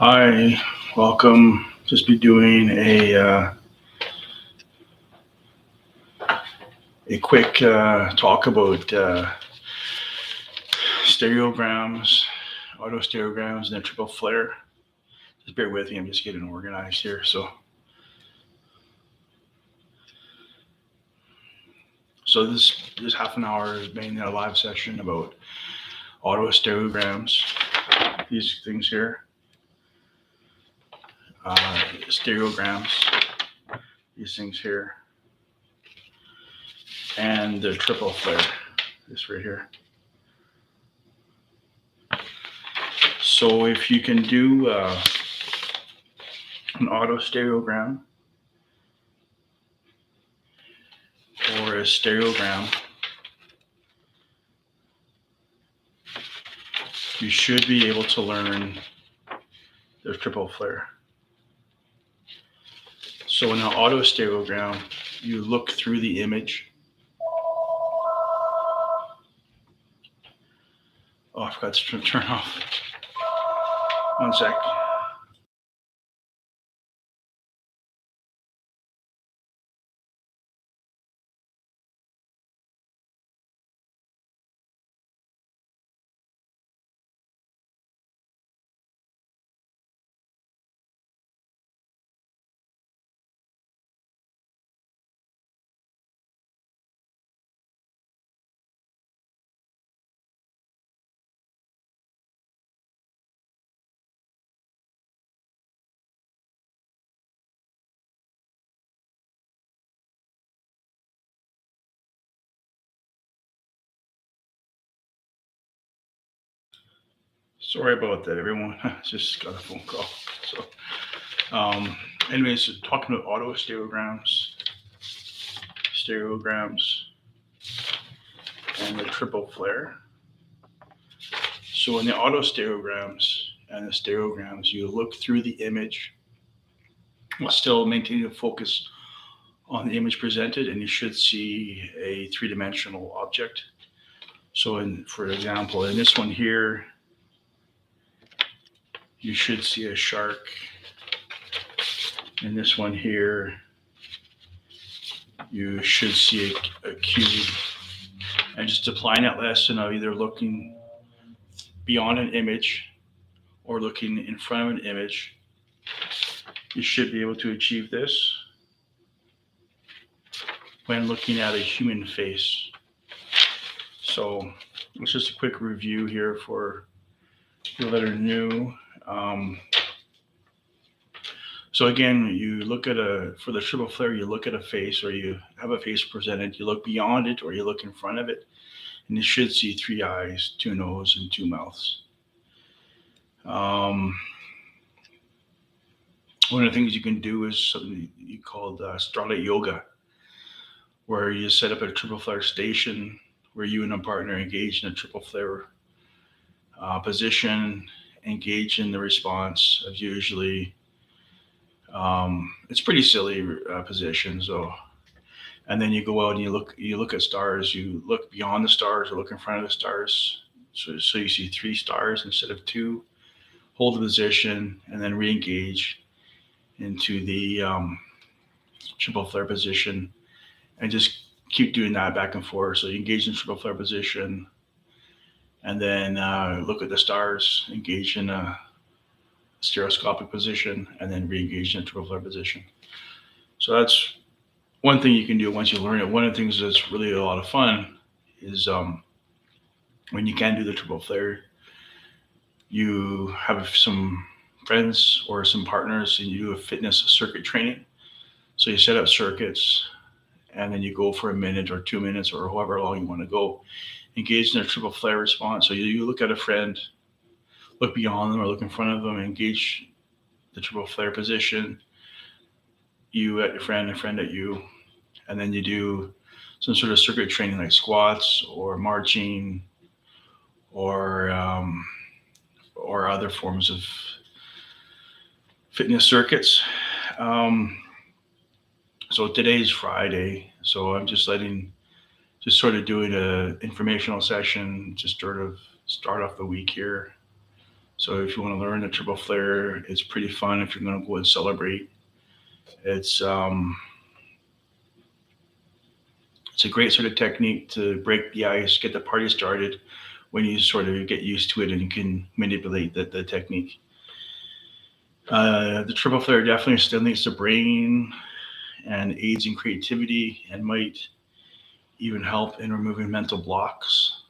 Hi, welcome. Just be doing a quick talk about stereograms, autostereograms, and then triple flare. Just bear with me. I'm just getting organized here. So this half an hour is mainly a live session about autostereograms. These things here, stereograms. These things here, and the triple flare. This right here. So if you can do an autostereogram or a stereogram, you should be able to learn the triple flare. So in an autostereogram, you look through the image. Oh, I forgot to turn off. One sec. Sorry about that, everyone. Just got a phone call. So, anyways, so talking about autostereograms, stereograms, and the triple flare. So in the autostereograms and the stereograms, you look through the image while still maintaining a focus on the image presented, and you should see a three-dimensional object. So, for example, in this one here, you should see a shark. In this one here, you should see a cube. And just applying that lesson of either looking beyond an image or looking in front of an image, you should be able to achieve this when looking at a human face. So it's just a quick review here for people that are new. So again, you look at for the triple flare, you look at a face, or you have a face presented, you look beyond it or you look in front of it, and you should see three eyes, two noses, and two mouths. One of the things you can do is something you called starlight yoga, where you set up a triple flare station where you and a partner engage in a triple flare position, engage in the response of usually it's pretty silly position. So, and then you go out and you look at stars. You look beyond the stars or look in front of the stars. So you see three stars instead of two. Hold the position and then re-engage into the triple flare position, and just keep doing that back and forth. So you engage in triple flare position, and then look at the stars, engage in a stereoscopic position, and then re-engage in a triple flare position. So that's one thing you can do once you learn it. One of the things that's really a lot of fun is when you can do the triple flare, you have some friends or some partners and you do a fitness circuit training. So you set up circuits and then you go for a minute or 2 minutes or however long you want to go, engage in a triple flare response. So you look at a friend, look beyond them or look in front of them, engage the triple flare position, you at your friend, a friend at you, and then you do some sort of circuit training like squats or marching or other forms of fitness circuits. So today's Friday, so I'm just sort of doing a informational session, just sort of start off the week here. So if you want to learn the triple flare, it's pretty fun if you're going to go and celebrate. It's um, it's a great sort of technique to break the ice, get the party started when you sort of get used to it and you can manipulate the technique. The triple flare definitely stimulates the brain and aids in creativity and might even help in removing mental blocks.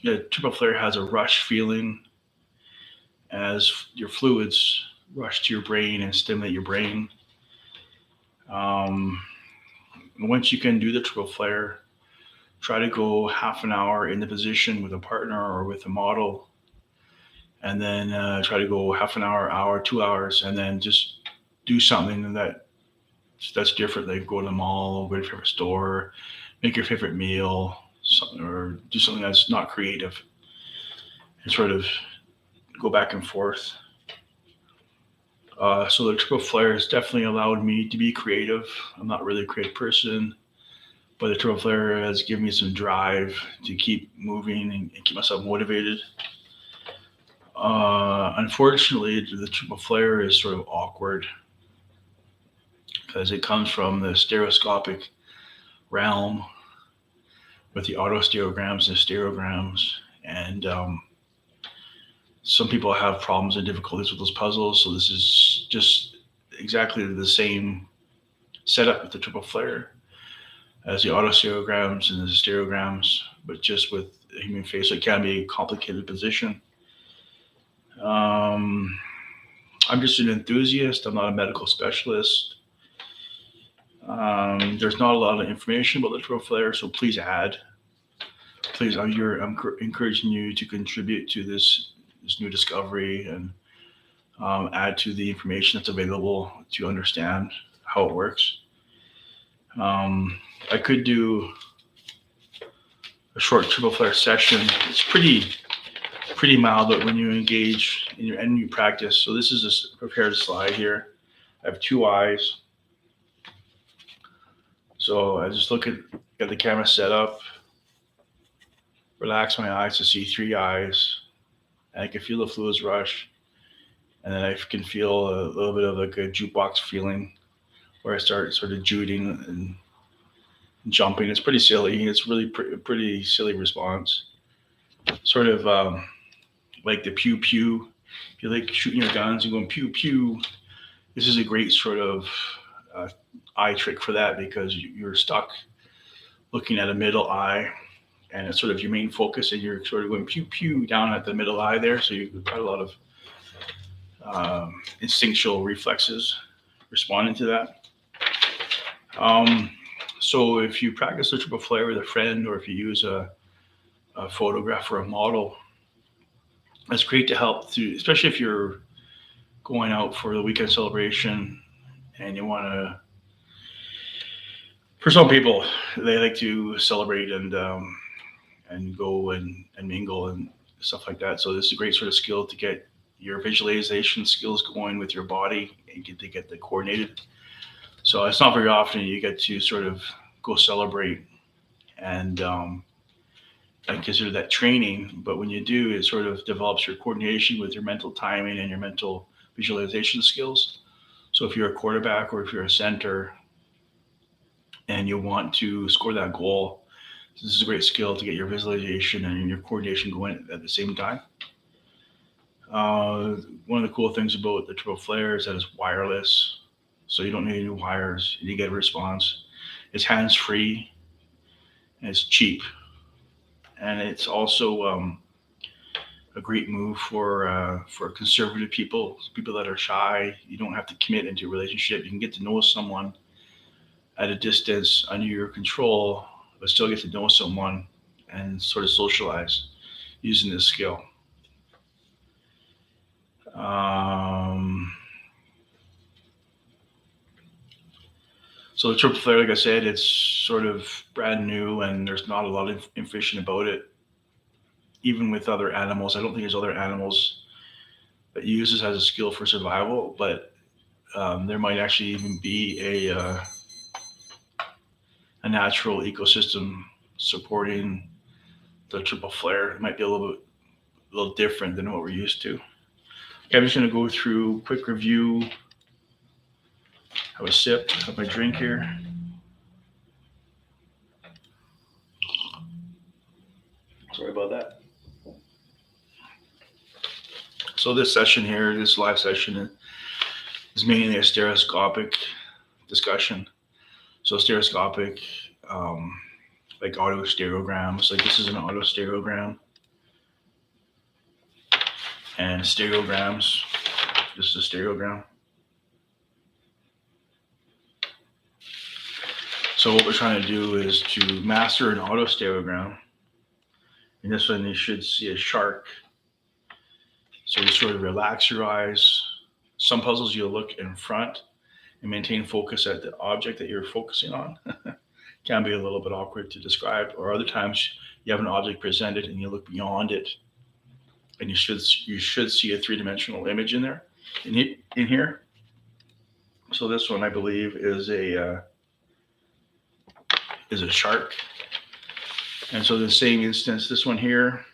The triple flare has a rush feeling as your fluids rush to your brain and stimulate your brain. Um, Once you can do the triple flare, try to go half an hour in the position with a partner or with a model, and then try to go half an hour, 2 hours, and then just do something that's different. Like go to the mall, go to your favorite store, make your favorite meal, something, or do something that's not creative, and sort of go back and forth. So the triple flare has definitely allowed me to be creative. I'm not really a creative person, but the triple flare has given me some drive to keep moving and keep myself motivated. Unfortunately, the triple flare is sort of awkward because it comes from the stereoscopic realm with the autostereograms and stereograms, and some people have problems and difficulties with those puzzles. So this is just exactly the same setup with the triple flare as the autostereograms and the stereograms, but just with the human face. So it can be a complicated position. Um, I'm just an enthusiast. I'm not a medical specialist. There's not a lot of information about the triple flare, so please add. Please, I'm encouraging you to contribute to this new discovery and add to the information that's available to understand how it works. Um, I could do a short triple flare session. It's pretty mild, but when you engage in your and you practice. So this is a prepared slide here. I have two eyes. So I just get the camera set up, relax my eyes to see three eyes, and I can feel the fluids rush, and then I can feel a little bit of like a jukebox feeling where I start sort of juting and jumping. It's pretty silly. It's really pretty silly response. Sort of like the pew pew. If you like shooting your guns and going pew pew, this is a great sort of uh, eye trick for that because you're stuck looking at a middle eye and it's sort of your main focus and you're sort of going pew pew down at the middle eye there. So you've got a lot of instinctual reflexes responding to that. So if you practice the triple flare with a friend or if you use a photograph or a model, it's great to help through, especially if you're going out for the weekend celebration and you want to. For some people, they like to celebrate and go and mingle and stuff like that. So this is a great sort of skill to get your visualization skills going with your body and get the coordinated. So it's not very often you get to sort of go celebrate and I consider that training. But when you do, it sort of develops your coordination with your mental timing and your mental visualization skills. So if you're a quarterback or if you're a center and you want to score that goal, this is a great skill to get your visualization and your coordination going at the same time. One of the cool things about the triple flare is that it's wireless, so you don't need any wires and you get a response. It's hands free and it's cheap, and it's also a great move for conservative people that are shy. You don't have to commit into a relationship. You can get to know someone at a distance under your control, but still get to know someone and sort of socialize using this skill. So the triple flare, like I said, it's sort of brand new, and there's not a lot of information about it. Even with other animals, I don't think there's other animals that use this as a skill for survival, but there might actually even be a natural ecosystem supporting the triple flare. It might be a little bit little different than what we're used to. Okay, I'm just going to go through quick review. Have a sip of my drink here. Sorry about that. So this session here, this live session, is mainly a stereoscopic discussion. So stereoscopic, like autostereograms. Like this is an autostereogram, and stereograms. This is a stereogram. So what we're trying to do is to master an autostereogram. In this one, you should see a shark. So you sort of relax your eyes. Some puzzles you'll look in front and maintain focus at the object that you're focusing on. Can be a little bit awkward to describe. Or other times you have an object presented and you look beyond it, and you should see a three-dimensional image in there, in here. So this one, I believe, is a shark. And so the same instance, this one here,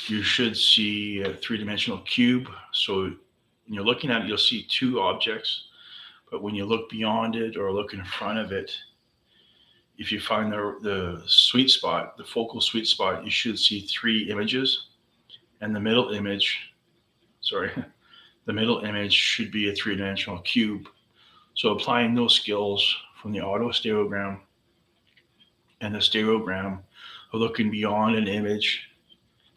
you should see a three-dimensional cube. So when you're looking at it, you'll see two objects, but when you look beyond it or look in front of it, if you find the sweet spot, the focal sweet spot, you should see three images, and the middle image should be a three-dimensional cube. So applying those skills from the autostereogram and the stereogram of looking beyond an image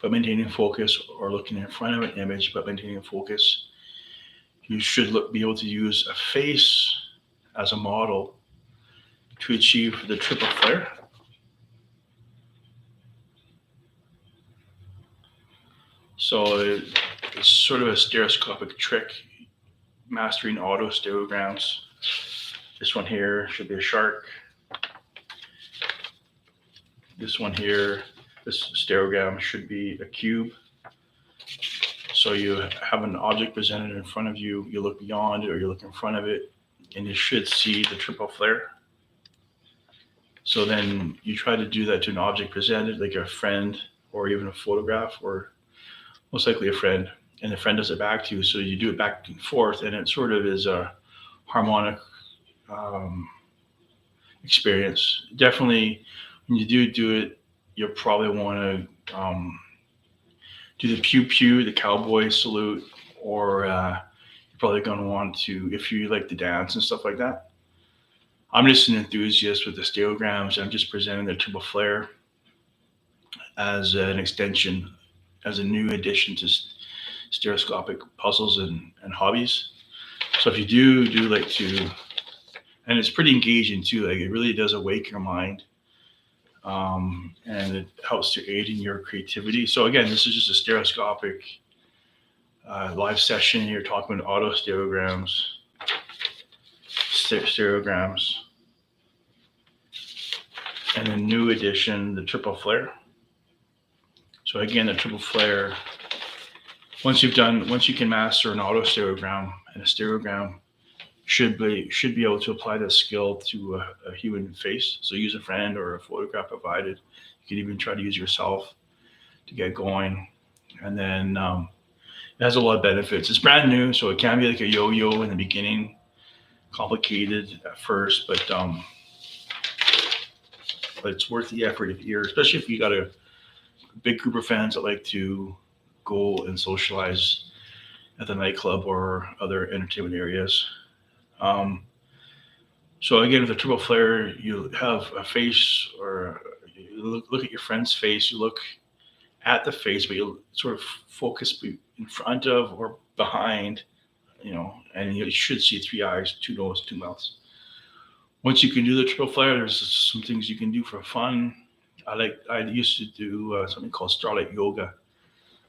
but maintaining focus, or looking in front of an image but maintaining focus, you should be able to use a face as a model to achieve the triple flare. So it's sort of a stereoscopic trick, mastering autostereograms. This one here should be a shark. This one here, this stereogram should be a cube. So you have an object presented in front of you, you look beyond it or you look in front of it, and you should see the triple flare. So then you try to do that to an object presented, like a friend or even a photograph, or most likely a friend, and the friend does it back to you. So you do it back and forth, and it sort of is a harmonic experience. Definitely, when you do it, you'll probably want to do the pew pew, the cowboy salute, or you're probably going to want to, if you like to dance and stuff like that. I'm just an enthusiast with the stereograms. I'm just presenting the triple flare as an extension, as a new addition to stereoscopic puzzles and hobbies. So if you do like to, and it's pretty engaging too, like it really does awaken your mind, and it helps to aid in your creativity. So again, this is just a stereoscopic live session. You're talking about autostereograms, stereograms, and a new addition, the triple flare. So again, the triple flare, once you can master an autostereogram and a stereogram, should be able to apply that skill to a human face. So use a friend or a photograph provided. You can even try to use yourself to get going. And then it has a lot of benefits. It's brand new, so it can be like a yo-yo in the beginning, complicated at first, but it's worth the effort especially if you got a big group of fans that like to go and socialize at the nightclub or other entertainment areas. So again, with the triple flare, you have a face, or you look at your friend's face, you look at the face, but you'll sort of focus in front of or behind, and you should see three eyes, two noses, two mouths. Once you can do the triple flare, there's some things you can do for fun. I used to do something called starlight yoga,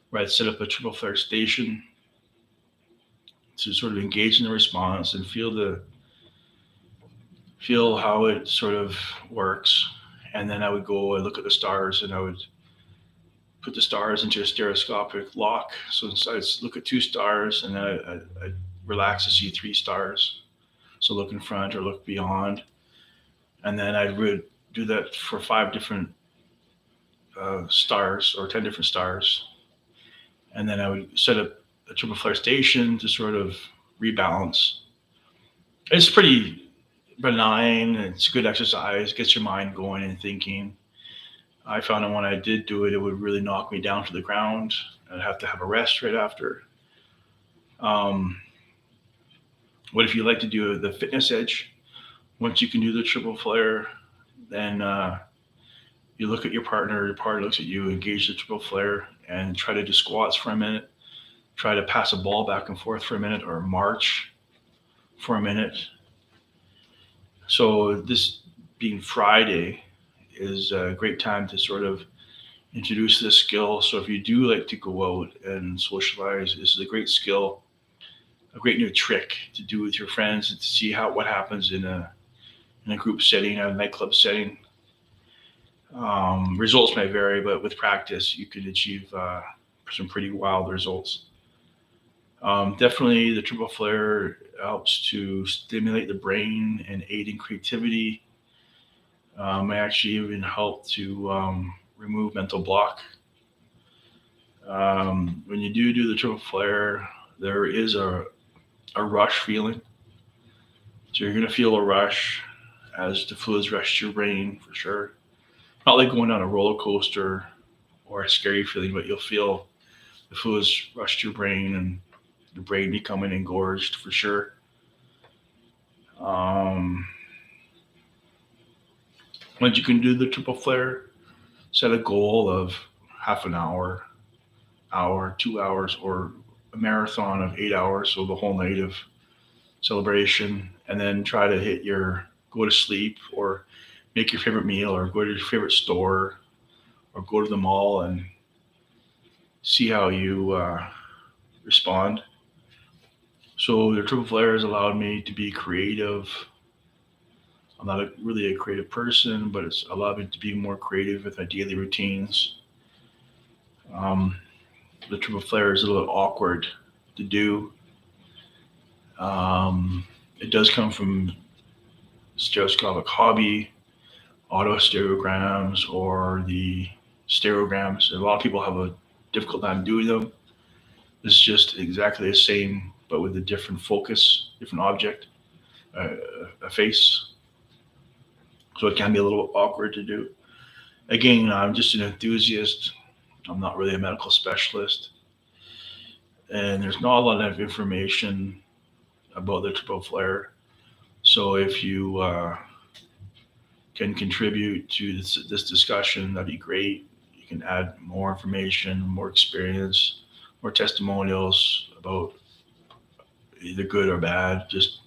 where I'd set up a triple flare station to sort of engage in the response and feel how it sort of works. And then I would go and look at the stars, and I would put the stars into a stereoscopic lock. So I'd look at two stars, and then I'd relax to see three stars. So look in front or look beyond. And then I would do that for 5 different stars or 10 different stars. And then I would set up a triple flare station to sort of rebalance. It's pretty benign. It's good exercise, gets your mind going and thinking. I found that when I did do it, it would really knock me down to the ground. I'd have to have a rest right after. Um, what if you like to do the fitness edge? Once you can do the triple flare, then you look at your partner looks at you, engage the triple flare, and try to do squats for a minute. Try to pass a ball back and forth for a minute or march for a minute. So, this being Friday is a great time to sort of introduce this skill. So, if you do like to go out and socialize, this is a great skill, a great new trick to do with your friends and to see how what happens in a group setting, a nightclub setting. Results may vary, but with practice, you can achieve some pretty wild results. Definitely, the triple flare helps to stimulate the brain and aid in creativity. May actually even help to remove mental block. When you do the triple flare, there is a rush feeling. So you're going to feel a rush as the fluids rush to your brain for sure. Not like going on a roller coaster or a scary feeling, but you'll feel the fluids rush to your brain and the brain becoming engorged for sure. Um, Once you can do the triple flare, set a goal of half an hour, 2 hours, or a marathon of 8 hours, so the whole night of celebration, and then try to hit your go to sleep or make your favorite meal or go to your favorite store or go to the mall and see how you respond. So the triple flare has allowed me to be creative. I'm not really a creative person, but it's allowed me to be more creative with my daily routines. Um, the triple flare is a little awkward to do. Um, it does come from stereoscopic hobby, autostereograms, or the stereograms. A lot of people have a difficult time doing them. It's just exactly the same, but with a different focus, different object, uh, a face. So it can be a little awkward to do. Again, I'm just an enthusiast. I'm not really a medical specialist, and there's not a lot of information about the triple flare. So if you can contribute to this discussion, that'd be great. You can add more information, more experience, more testimonials about either good or bad. Just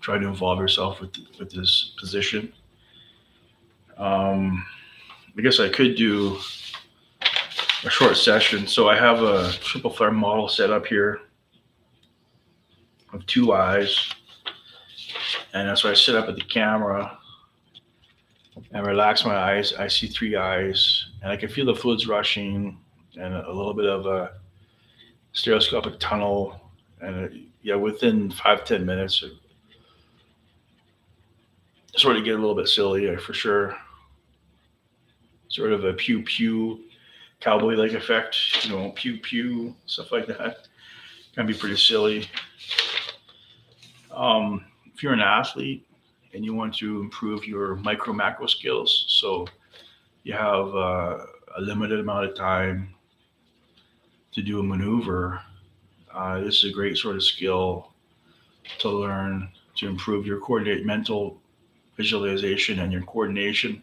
try to involve yourself with this position. Um, I guess I could do a short session. So I have a triple flare model set up here of two eyes, and that's why I sit up at the camera and relax my eyes. I see three eyes, and I can feel the fluids rushing and a little bit of a stereoscopic tunnel. And yeah, within 5-10 minutes, it sort of get a little bit silly for sure. Sort of a pew pew cowboy like effect, pew pew stuff like that. Can be pretty silly. If you're an athlete and you want to improve your micro macro skills, so you have a limited amount of time to do a maneuver, this is a great sort of skill to learn to improve your coordinate mental visualization and your coordination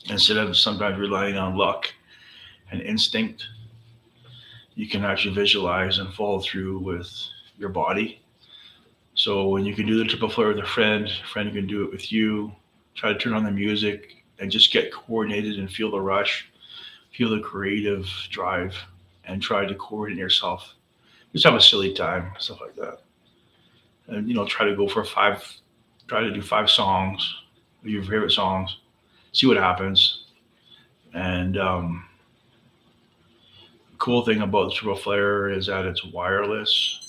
instead of sometimes relying on luck and instinct. You can actually visualize and follow through with your body. So when you can do the triple flare with a friend can do it with you. Try to turn on the music and just get coordinated and feel the rush, feel the creative drive, and try to coordinate yourself. Just have a silly time, stuff like that. And try to go for try to do 5 songs, your favorite songs, see what happens. And the cool thing about the triple flare is that it's wireless.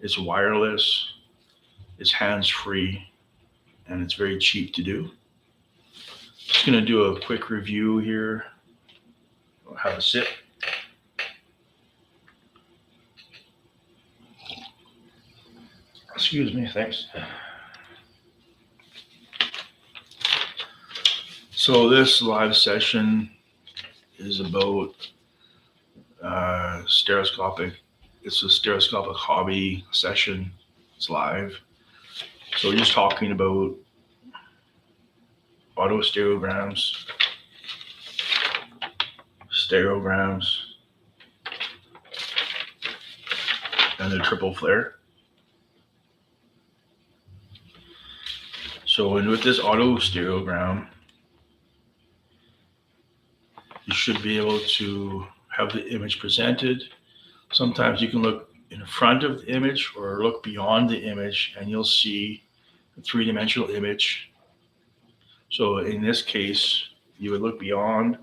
It's wireless. It's hands free, and it's very cheap to do. Just going to do a quick review here. I'll have a sip. Excuse me, thanks. So this live session is about stereoscopic. It's a stereoscopic hobby session. It's live. So we're just talking about autostereograms, stereograms, and the triple flare. So with this autostereogram, you should be able to have the image presented. Sometimes you can look in front of the image or look beyond the image and you'll see a three-dimensional image. So in this case, you would look beyond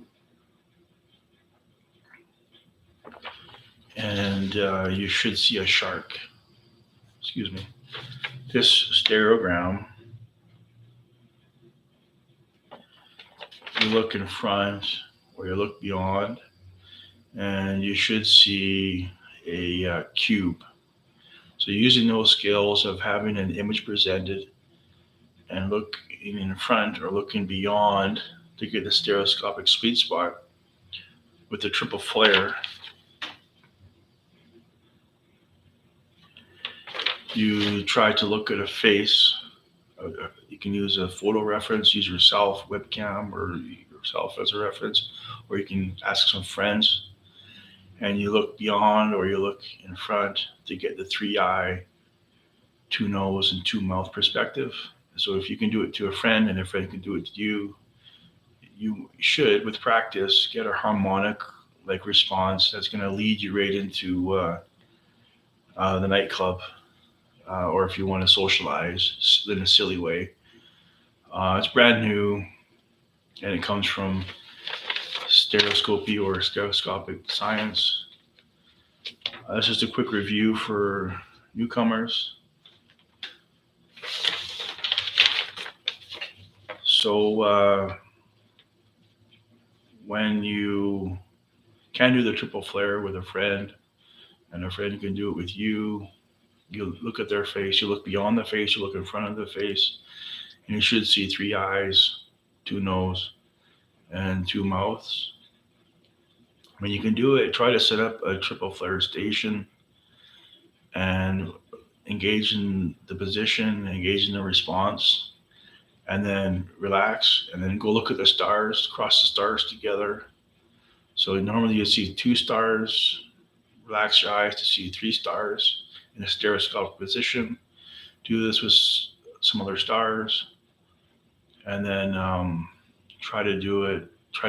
and you should see a shark. Excuse me. This stereogram, you look in front or you look beyond and you should see a cube. So using those skills of having an image presented and looking in front or looking beyond to get the stereoscopic sweet spot with the triple flare, you try to look at a face. You can use a photo reference, use yourself, webcam, or yourself as a reference, or you can ask some friends. And you look beyond or you look in front to get the 3-eye, 2-nose, and 2-mouth perspective. So if you can do it to a friend and a friend can do it to you, you should, with practice, get a harmonic-like response that's going to lead you right into the nightclub, or if you want to socialize in a silly way. It's brand new, and it comes from stereoscopy or stereoscopic science. This is just a quick review for newcomers. So when you can do the triple flare with a friend and a friend can do it with you, you look at their face, you look beyond the face, you look in front of the face, and you should see 3 eyes, 2 nose, and 2 mouths. When you can do it, try to set up a triple flare station and engage in the position, engage in the response, and then relax, and then go look at the stars, cross the stars together. So normally you see 2 stars, relax your eyes to see 3 stars in a stereoscopic position. Do this with some other stars, and then try to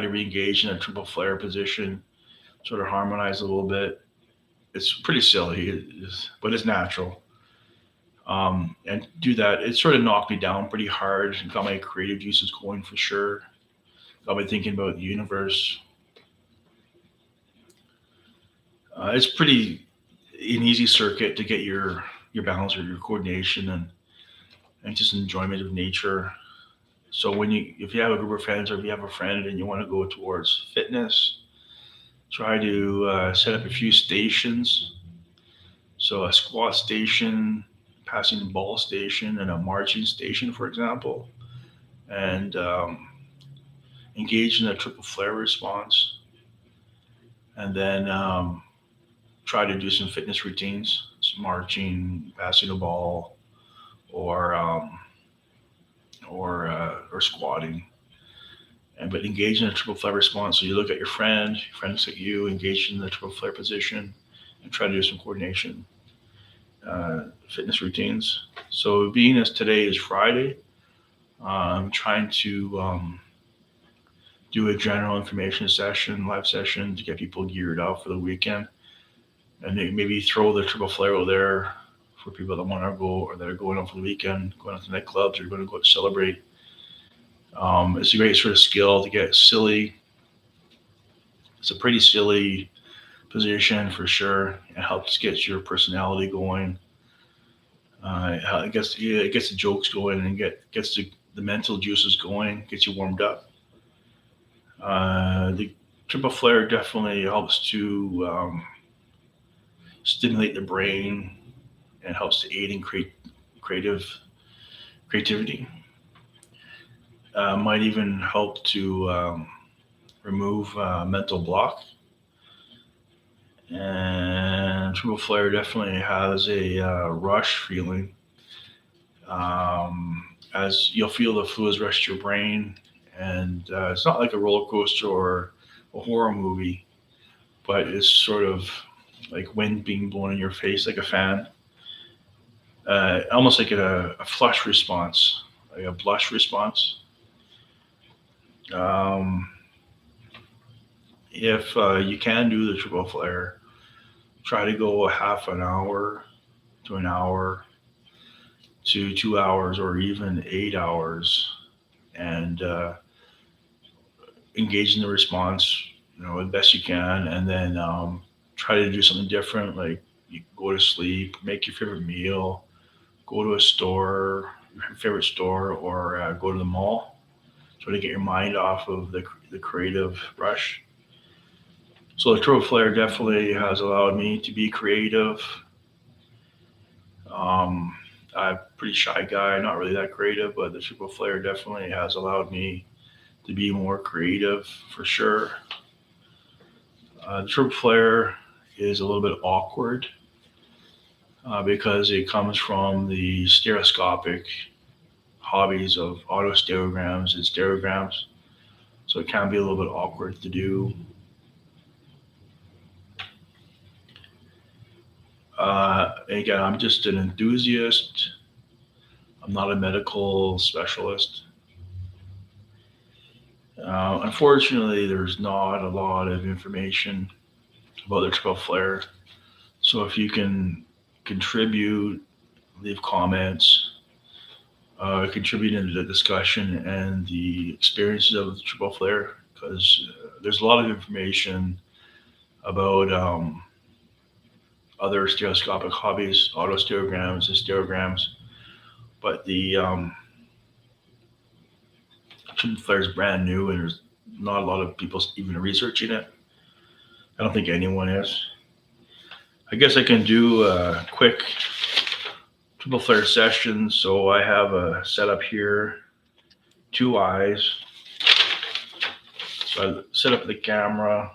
re-engage in a triple flare position, sort of harmonize a little bit. It's pretty silly, but it's natural. And do that. It sort of knocked me down pretty hard and got my creative juices going for sure. Got me thinking about the universe. It's pretty an easy circuit to get your balance or your coordination and just enjoyment of nature. So if you have a group of friends or if you have a friend and you want to go towards fitness, try to set up a few stations. So a squat station, passing the ball station, and a marching station, for example, and engage in a triple flare response. And then try to do some fitness routines, some marching, passing the ball, or squatting. But engage in a triple flare response. So you look at your friend looks at you, engage in the triple flare position, and try to do some coordination, fitness routines. So being as today is Friday, I'm trying to do a general information session, live session, to get people geared up for the weekend. And maybe throw the triple flare out there for people that want to go or that are going out for the weekend, going out to nightclubs or going to go out to celebrate. It's a great sort of skill to get silly. It's a pretty silly position for sure. It helps get your personality going. It gets the jokes going and gets the mental juices going, gets you warmed up. The triple flare definitely helps to stimulate the brain and helps to aid in creativity. Might even help to remove mental block. And triple flare definitely has a rush feeling. As you'll feel the fluids rush to your brain, and it's not like a roller coaster or a horror movie, but it's sort of like wind being blown in your face like a fan, almost like a flush response, like a blush response. Um, if you can do the triple flare, try to go a half an hour to an hour to 2 hours or even 8 hours, and engage in the response, as best you can, and then try to do something different, like you go to sleep, make your favorite meal, go to a store, your favorite store, or go to the mall, so to get your mind off of the creative rush. So the Trove Flare definitely has allowed me to be creative. Um, I'm a pretty shy guy, not really that creative, but the Triple Flare definitely has allowed me to be more creative for sure. The Triple Flare is a little bit awkward because it comes from the stereoscopic hobbies of autostereograms and stereograms. So it can be a little bit awkward to do. Again, I'm just an enthusiast. I'm not a medical specialist. Unfortunately, there's not a lot of information about the triple flare. So if you can contribute, leave comments, contribute into the discussion and the experiences of the triple flare, because there's a lot of information about other stereoscopic hobbies, autostereograms and stereograms, but the triple flare is brand new and there's not a lot of people even researching it. I don't think anyone is. I guess I can do a quick triple flare session. So I have a setup here, two eyes. So I set up the camera,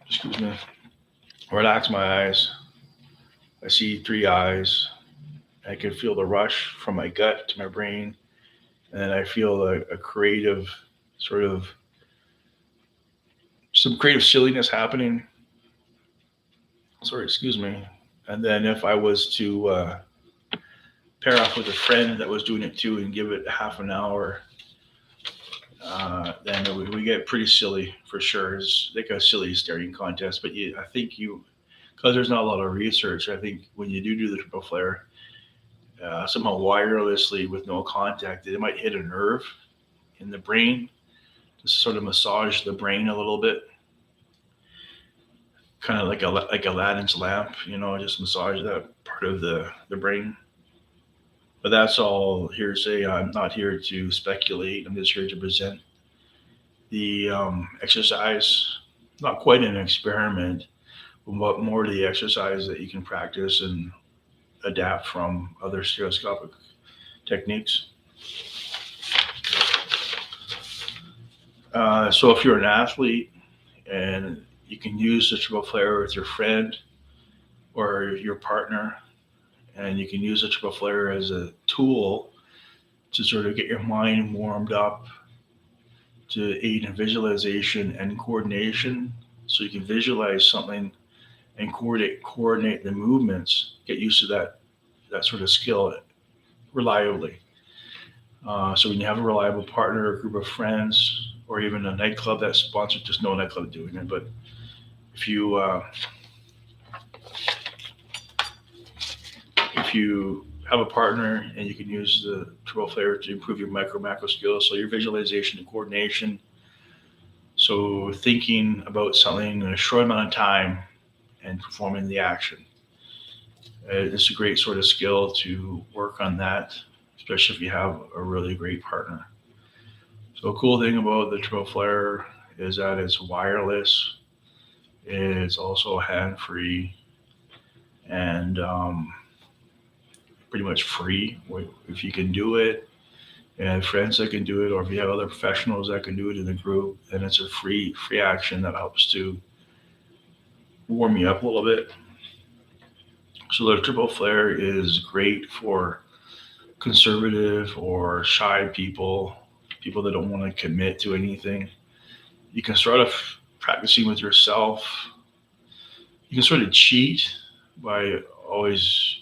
excuse me, relax my eyes. I see three eyes. I can feel the rush from my gut to my brain. And then I feel a creative sort of some creative silliness happening. Sorry, excuse me. And then if I was to pair off with a friend that was doing it too and give it half an hour, then we get pretty silly for sure. It's like a silly staring contest. But I think because there's not a lot of research, I think when you do the triple flare, somehow wirelessly with no contact, it might hit a nerve in the brain to sort of massage the brain a little bit, kind of like Aladdin's lamp, just massage that part of the brain. But that's all hearsay. I'm not here to speculate. I'm just here to present the exercise. Not quite an experiment, but more the exercise that you can practice and adapt from other stereoscopic techniques. So if you're an athlete and you can use the triple flare with your friend or your partner, and you can use the triple flare as a tool to sort of get your mind warmed up, to aid in visualization and coordination, so you can visualize something and coordinate the movements. Get used to that sort of skill reliably. So when you have a reliable partner, a group of friends, or even a nightclub that's sponsored, just no nightclub doing it. But if you have a partner and you can use the triple flare to improve your micro macro skills, so your visualization and coordination. So thinking about something in a short amount of time and performing the action. It's a great sort of skill to work on that, especially if you have a really great partner. So a cool thing about the triple flare is that it's wireless. It's also hand free and pretty much free if you can do it. And friends that can do it, or if you have other professionals that can do it in the group, then it's a free action that helps to warm you up a little bit. So the triple flare is great for conservative or shy people, people that don't want to commit to anything. You can start off practicing with yourself. You can sort of cheat by always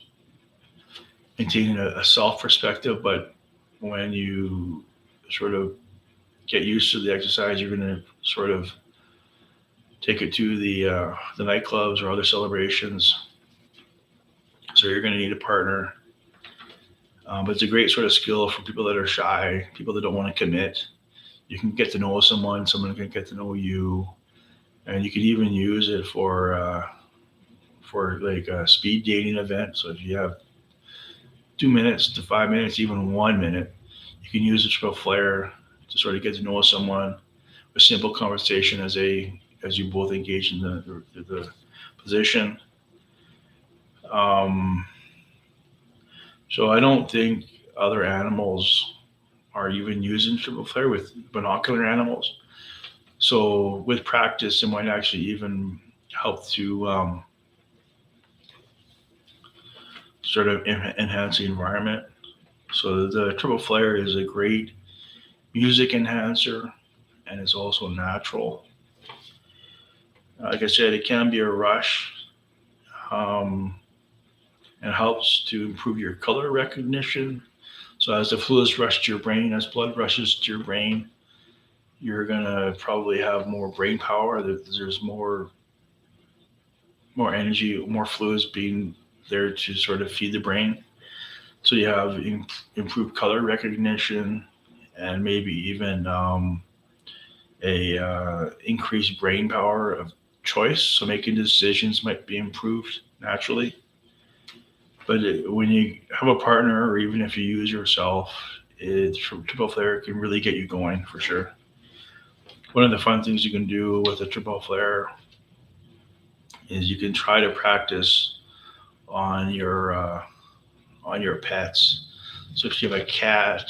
maintaining a self perspective, but when you sort of get used to the exercise, you're going to sort of take it to the nightclubs or other celebrations. So you're going to need a partner. But it's a great sort of skill for people that are shy, people that don't want to commit. You can get to know someone, someone can get to know you, and you can even use it for like a speed dating event. So if you have 2 minutes to 5 minutes, even 1 minute, you can use the triple flare to sort of get to know someone. A simple conversation as you both engage in the position. Um, so I don't think other animals are even using triple flare with binocular animals. So with practice, it might actually even help to sort of enhance the environment. So the triple flare is a great music enhancer, and it's also natural. Like I said, it can be a rush, um, and helps to improve your color recognition. So as the fluids rush to your brain, as blood rushes to your brain, you're gonna probably have more brain power. There's more energy, more fluids being there to sort of feed the brain. So you have improved color recognition and maybe even a increased brain power of choice. So making decisions might be improved naturally. But when you have a partner, or even if you use yourself, triple flare can really get you going for sure. One of the fun things you can do with a triple flare is you can try to practice on your pets. So if you have a cat,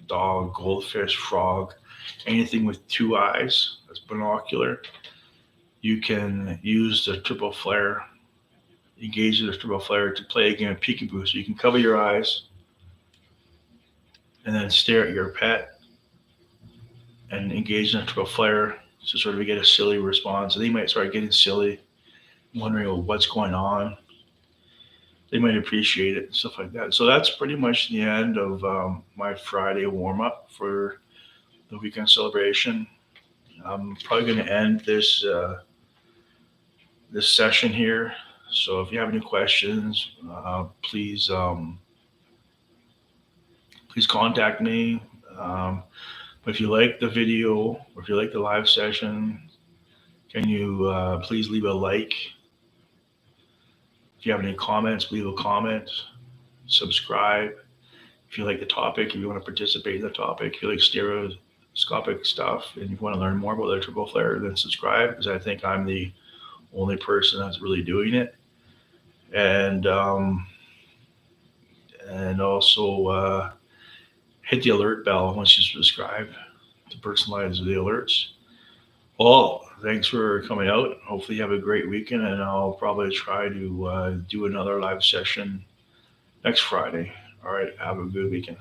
dog, goldfish, frog, anything with two eyes that's binocular, you can use the triple flare, engage the triple flare to play a game of peekaboo. So you can cover your eyes and then stare at your pet and engage in a triple flare to sort of get a silly response. And they might start getting silly, wondering, well, what's going on. They might appreciate it and stuff like that. So that's pretty much the end of my Friday warm up for the weekend celebration. I'm probably going to end this session here. So if you have any questions, please contact me. But if you like the video or if you like the live session, can you please leave a like? If you have any comments, leave a comment. Subscribe. If you like the topic, if you want to participate in the topic, if you like stereoscopic stuff and you want to learn more about the triple flare, then subscribe because I think I'm the only person that's really doing it. And also hit the alert bell once you subscribe to personalize the alerts. Well, thanks for coming out. Hopefully, you have a great weekend, and I'll probably try to do another live session next Friday. All right, have a good weekend.